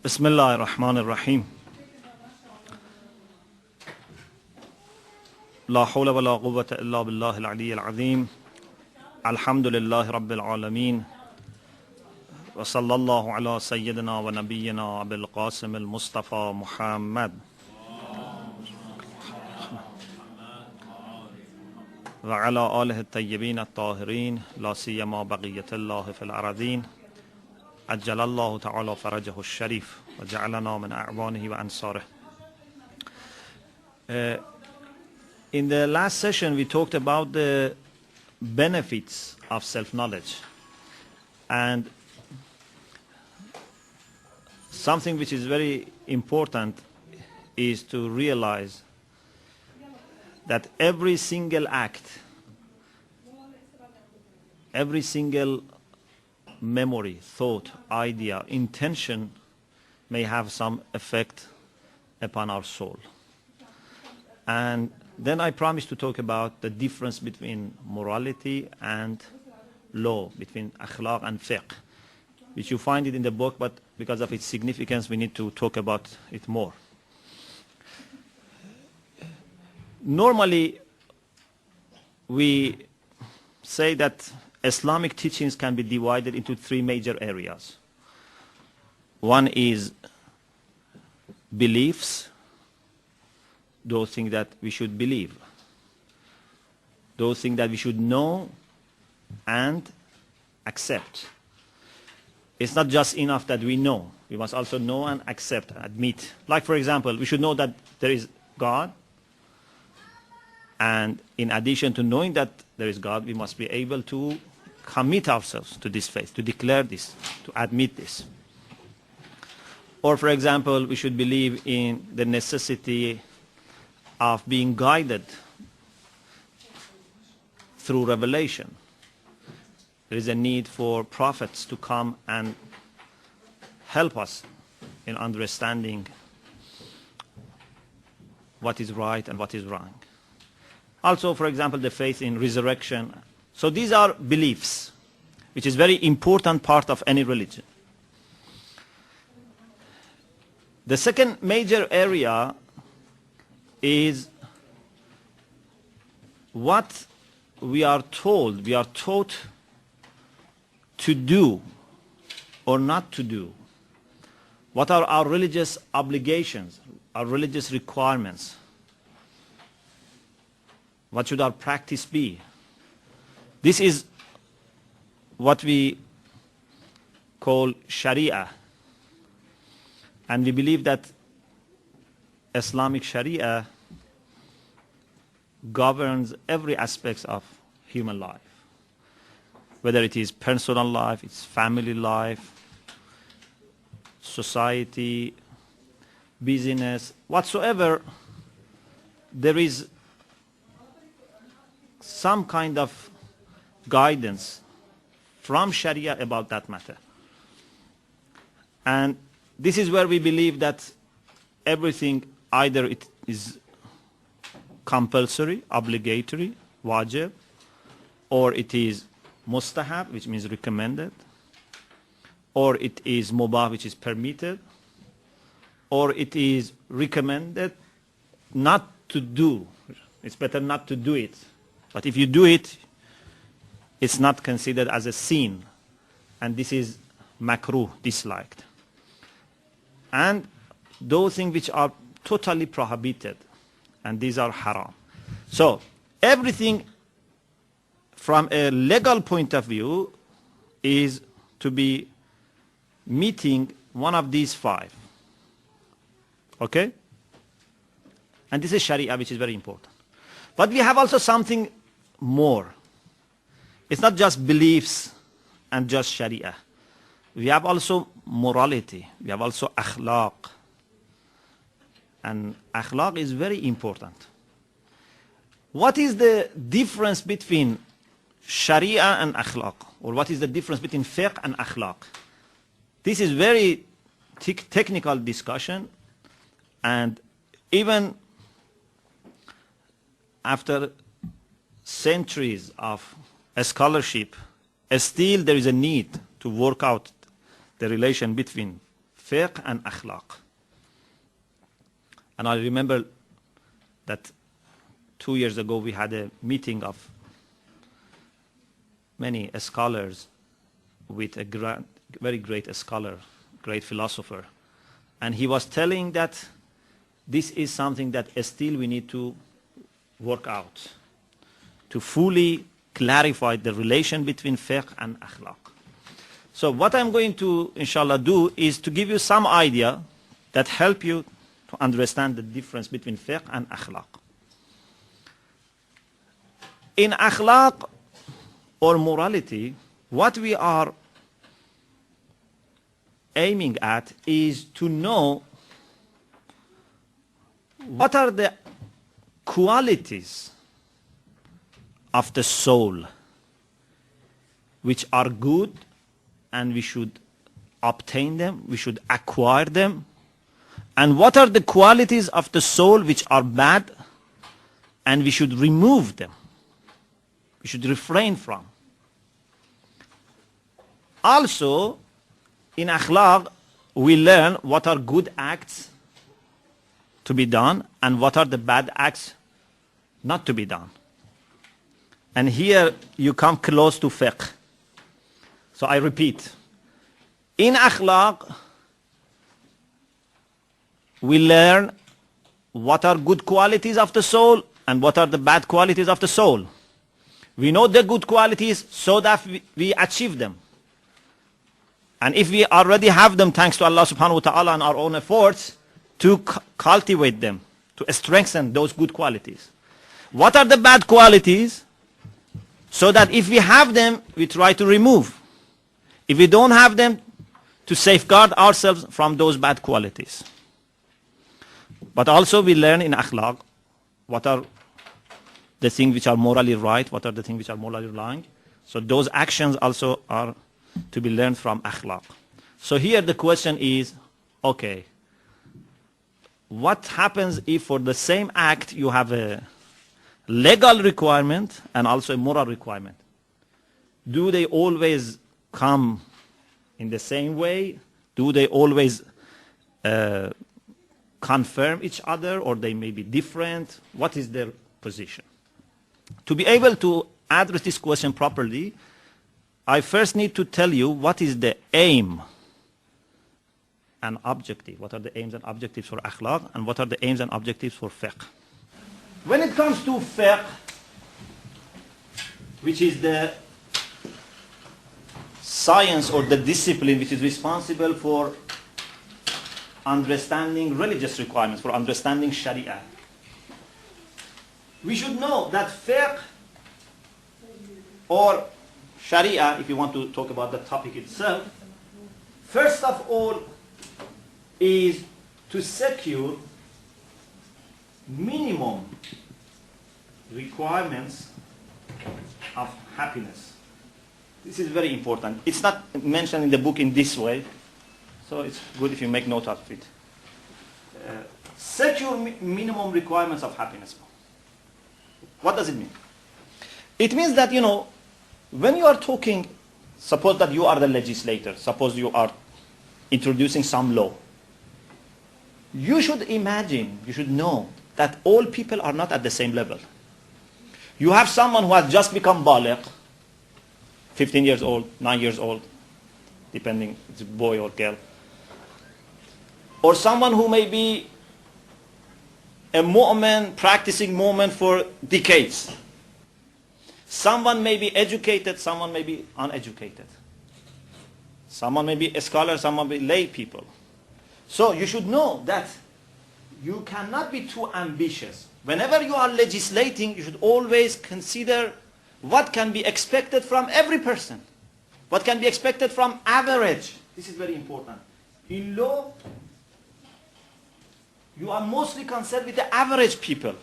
بسم الله الرحمن الرحيم لا حول ولا قوة إلا بالله العلي العظيم الحمد لله رب العالمين وصلى الله على سيدنا ونبينا أبي القاسم المصطفى محمد وعلى آله الطيبين الطاهرين لا سيما بقية الله في الأرضين عجل الله تعالى فرجه الشريف وجعلنا من أعوانه وأنصاره. In the last session we talked about the benefits of self-knowledge, and something which is very important is to realize that every single act, every single memory, thought, idea, intention may have some effect upon our soul. And then I promised to talk about the difference between morality and law, between akhlaq and fiqh, which you find it in the book, but because of its significance we need to talk about it more. Normally we say that Islamic teachings can be divided into three major areas. One is beliefs, those things that we should believe, those things that we should know and accept. It's not just enough that we know, we must also know and accept, admit. Like, for example, we should know that there is God, and in addition to knowing that there is God, we must be able to commit ourselves to this faith, to declare this, to admit this. Or, for example, we should believe in the necessity of being guided through revelation. There is a need for prophets to come and help us in understanding what is right and what is wrong. Also, for example, the faith in resurrection. So these are beliefs, which is very important part of any religion. The second major area is what we are told, we are taught to do or not to do. What are our religious obligations, our religious requirements? What should our practice be? This is what we call Sharia. And we believe that Islamic Sharia governs every aspect of human life. Whether it is personal life, it's family life, society, business, whatsoever, there is some kind of guidance from Sharia about that matter. And this is where we believe that everything, either it is compulsory, obligatory, wajib, or it is mustahab, which means recommended, or it is mubah, which is permitted, or it is recommended not to do. It's better not to do it. But if you do it, it's not considered as a sin, and this is makruh, disliked. And those things which are totally prohibited, and these are haram. So everything from a legal point of view is to be meeting one of these five. Okay? And this is Sharia, which is very important. But we have also something more. It's not just beliefs and just Sharia. We have also morality. We have also akhlaq. And akhlaq is very important. What is the difference between Sharia and akhlaq? Or what is the difference between fiqh and akhlaq? This is very technical discussion, and even after centuries of scholarship, still there is a need to work out the relation between fiqh and akhlaq. And I remember that 2 years ago we had a meeting of many scholars with a very great scholar, great philosopher. And he was telling that this is something that still we need to work out to fully clarify the relation between fiqh and akhlaq. So what I'm going to, inshallah, do is to give you some idea that help you to understand the difference between fiqh and akhlaq. In akhlaq or morality, what we are aiming at is to know what are the qualities of the soul which are good and we should obtain them, we should acquire them, and what are the qualities of the soul which are bad and we should remove them, we should refrain from. Also, in akhlaq, we learn what are good acts to be done and what are the bad acts not to be done. And here you come close to fiqh. So I repeat, in akhlaq, we learn what are good qualities of the soul and what are the bad qualities of the soul. We know the good qualities so that we achieve them. And if we already have them, thanks to Allah subhanahu wa ta'ala and our own efforts, to cultivate them, to strengthen those good qualities. What are the bad qualities? So that if we have them, we try to remove. If we don't have them, to safeguard ourselves from those bad qualities. But also we learn in akhlaq what are the things which are morally right, what are the things which are morally wrong. So those actions also are to be learned from akhlaq. So here the question is, okay, what happens if for the same act you have a legal requirement and also a moral requirement? Do they always come in the same way? Do they always confirm each other, or they may be different? What is their position? To be able to address this question properly, I first need to tell you what is the aim and objective. What are the aims and objectives for akhlaq, and what are the aims and objectives for fiqh? When it comes to fiqh, which is the science or the discipline which is responsible for understanding religious requirements, for understanding Sharia, we should know that fiqh or Sharia, if you want to talk about the topic itself, first of all is to secure minimum requirements of happiness. This is very important. It's not mentioned in the book in this way, so it's good if you make note of it. Secure minimum requirements of happiness. What does it mean? It means that, when you are talking, suppose that you are the legislator, suppose you are introducing some law. You should imagine, you should know that all people are not at the same level. You have someone who has just become baligh, 15 years old, 9 years old, depending if it's a boy or girl. Or someone who may be a mu'min, practicing mu'min for decades. Someone may be educated, someone may be uneducated. Someone may be a scholar, someone may be lay people. So you should know that you cannot be too ambitious. Whenever you are legislating, you should always consider what can be expected from every person. What can be expected from average. This is very important. In law, you are mostly concerned with the average people.